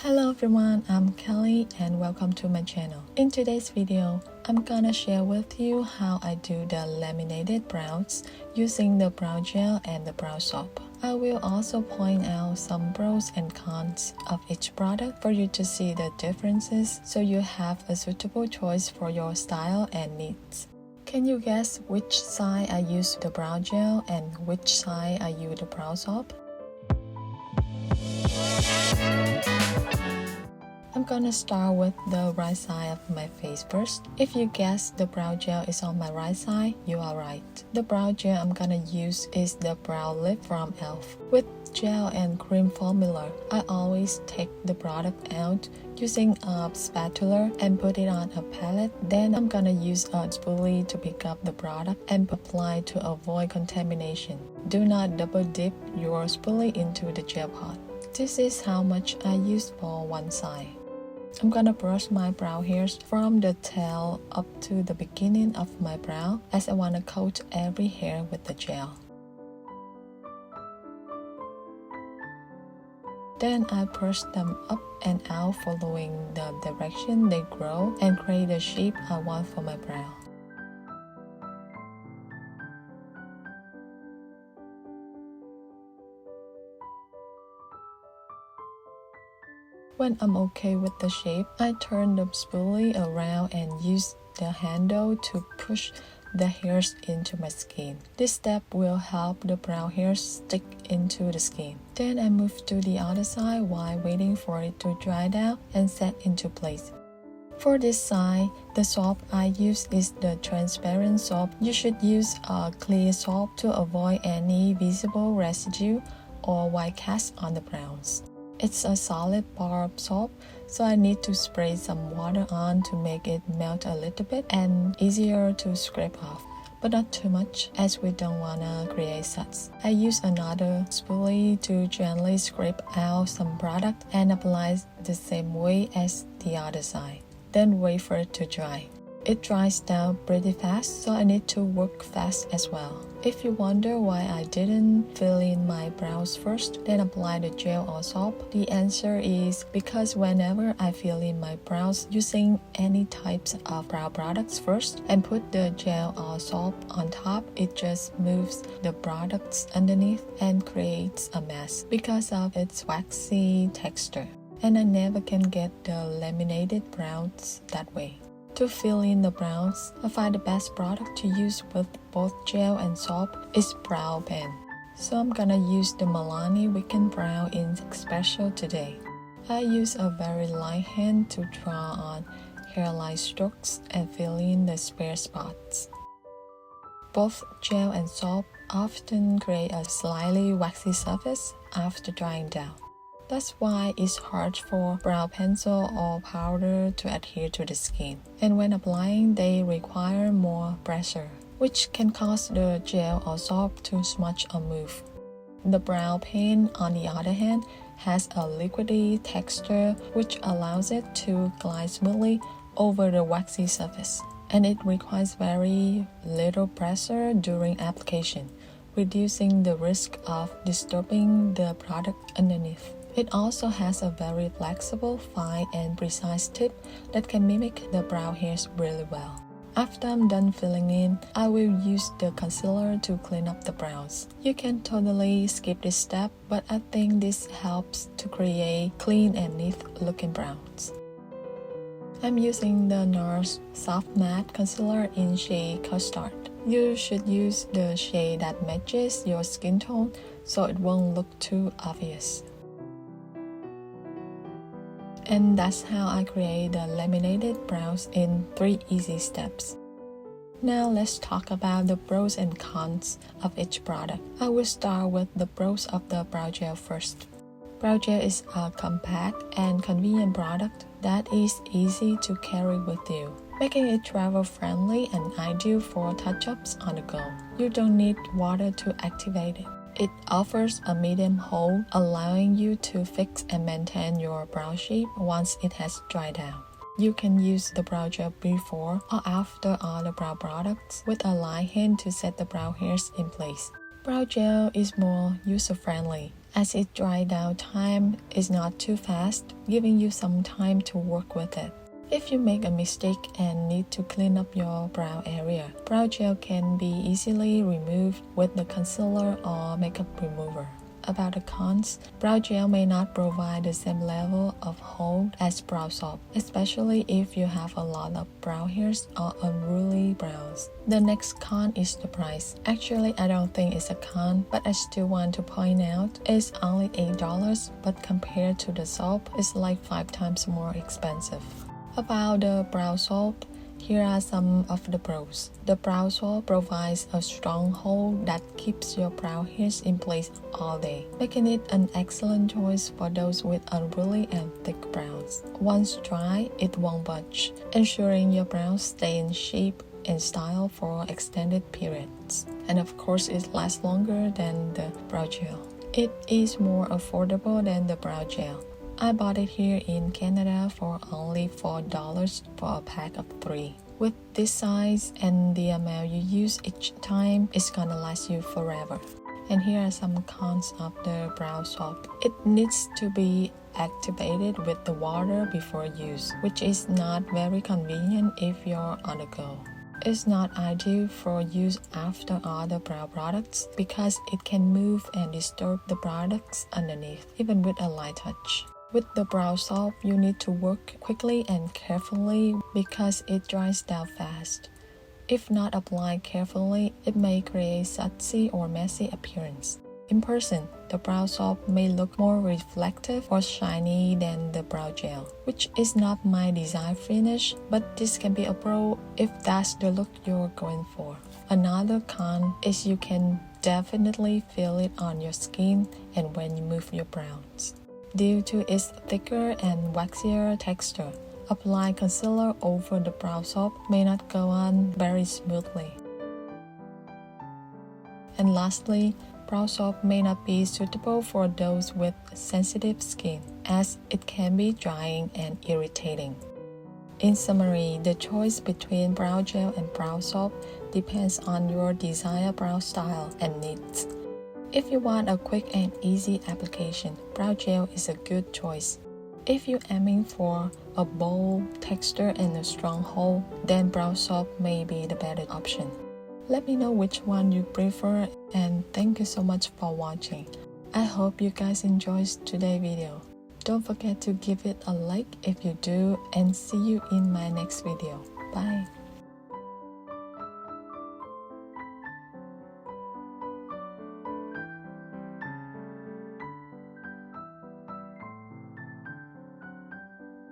Hello everyone, I'm Kelly and welcome to my channel. In today's video, I'm gonna share with you how I do the laminated brows using the brow gel and the brow soap. I will also point out some pros and cons of each product for you to see the differences so you have a suitable choice for your style and needs. Can you guess which side I use the brow gel and which side I use the brow soap? I'm gonna start with the right side of my face first. If you guess the brow gel is on my right side, you are right. The brow gel I'm gonna use is the brow lip from e.l.f. With gel and cream formula, I always take the product out using a spatula and put it on a palette. Then I'm gonna use a spoolie to pick up the product and apply to avoid contamination. Do not double dip your spoolie into the gel pot. This is how much I use for one side. I'm gonna brush my brow hairs from the tail up to the beginning of my brow as I wanna coat every hair with the gel. Then I brush them up and out following the direction they grow and create the shape I want for my brow. When I'm okay with the shape, I turn the spoolie around and use the handle to push the hairs into my skin. This step will help the brow hairs stick into the skin. Then I move to the other side while waiting for it to dry down and set into place. For this side, the soap I use is the transparent soap. You should use a clear soap to avoid any visible residue or white cast on the brows. It's a solid bar soap, so I need to spray some water on to make it melt a little bit and easier to scrape off, but not too much as we don't wanna create suds. I use another spoolie to gently scrape out some product and apply the same way as the other side. Then wait for it to dry. It dries down pretty fast, so I need to work fast as well. If you wonder why I didn't fill in my brows first, then apply the gel or soap, the answer is because whenever I fill in my brows using any types of brow products first and put the gel or soap on top, it just moves the products underneath and creates a mess because of its waxy texture. And I never can get the laminated brows that way. To fill in the brows, I find the best product to use with both gel and soap is brow pen. So I'm gonna use the Milani Weekend Brow in Espresso today. I use a very light hand to draw on hairline strokes and fill in the spare spots. Both gel and soap often create a slightly waxy surface after drying down. That's why it's hard for brow pencil or powder to adhere to the skin. And when applying, they require more pressure, which can cause the gel or soap to smudge or move. The brow pen, on the other hand, has a liquidy texture which allows it to glide smoothly over the waxy surface. And it requires very little pressure during application, reducing the risk of disturbing the product underneath. It also has a very flexible, fine and precise tip that can mimic the brow hairs really well. After I'm done filling in, I will use the concealer to clean up the brows. You can totally skip this step, but I think this helps to create clean and neat looking brows. I'm using the NARS Soft Matte Concealer in shade Custard. You should use the shade that matches your skin tone so it won't look too obvious. And that's how I create the laminated brows in 3 easy steps. Now let's talk about the pros and cons of each product. I will start with the pros of the brow gel first. Brow gel is a compact and convenient product that is easy to carry with you, making it travel-friendly and ideal for touch-ups on the go. You don't need water to activate it. It offers a medium hold, allowing you to fix and maintain your brow shape once it has dried down. You can use the brow gel before or after other brow products with a light hand to set the brow hairs in place. Brow gel is more user-friendly as its dry down time is not too fast, giving you some time to work with it. If you make a mistake and need to clean up your brow area, brow gel can be easily removed with the concealer or makeup remover. About the cons, brow gel may not provide the same level of hold as brow soap, especially if you have a lot of brow hairs or unruly brows. The next con is the price. Actually, I don't think it's a con, but I still want to point out it's only $8, but compared to the soap, it's like 5 times more expensive. About the brow soap, here are some of the pros. The brow soap provides a strong hold that keeps your brow hairs in place all day, making it an excellent choice for those with unruly and thick brows. Once dry, it won't budge, ensuring your brows stay in shape and style for extended periods. And of course, it lasts longer than the brow gel. It is more affordable than the brow gel. I bought it here in Canada for only $4 for a pack of 3. With this size and the amount you use each time, it's gonna last you forever. And here are some cons of the brow soap. It needs to be activated with the water before use, which is not very convenient if you're on the go. It's not ideal for use after other brow products because it can move and disturb the products underneath, even with a light touch. With the brow soap, you need to work quickly and carefully because it dries down fast. If not applied carefully, it may create sudsy or messy appearance. In person, the brow soap may look more reflective or shiny than the brow gel, which is not my desired finish, but this can be a pro if that's the look you're going for. Another con is you can definitely feel it on your skin and when you move your brows. Due to its thicker and waxier texture, applying concealer over the brow soap may not go on very smoothly. And lastly, brow soap may not be suitable for those with sensitive skin, as it can be drying and irritating. In summary, the choice between brow gel and brow soap depends on your desired brow style and needs. If you want a quick and easy application, brow gel is a good choice. If you're aiming for a bold texture and a strong hold, then brow soap may be the better option. Let me know which one you prefer, and thank you so much for watching. I hope you guys enjoyed today's video. Don't forget to give it a like if you do, and see you in my next video. Bye!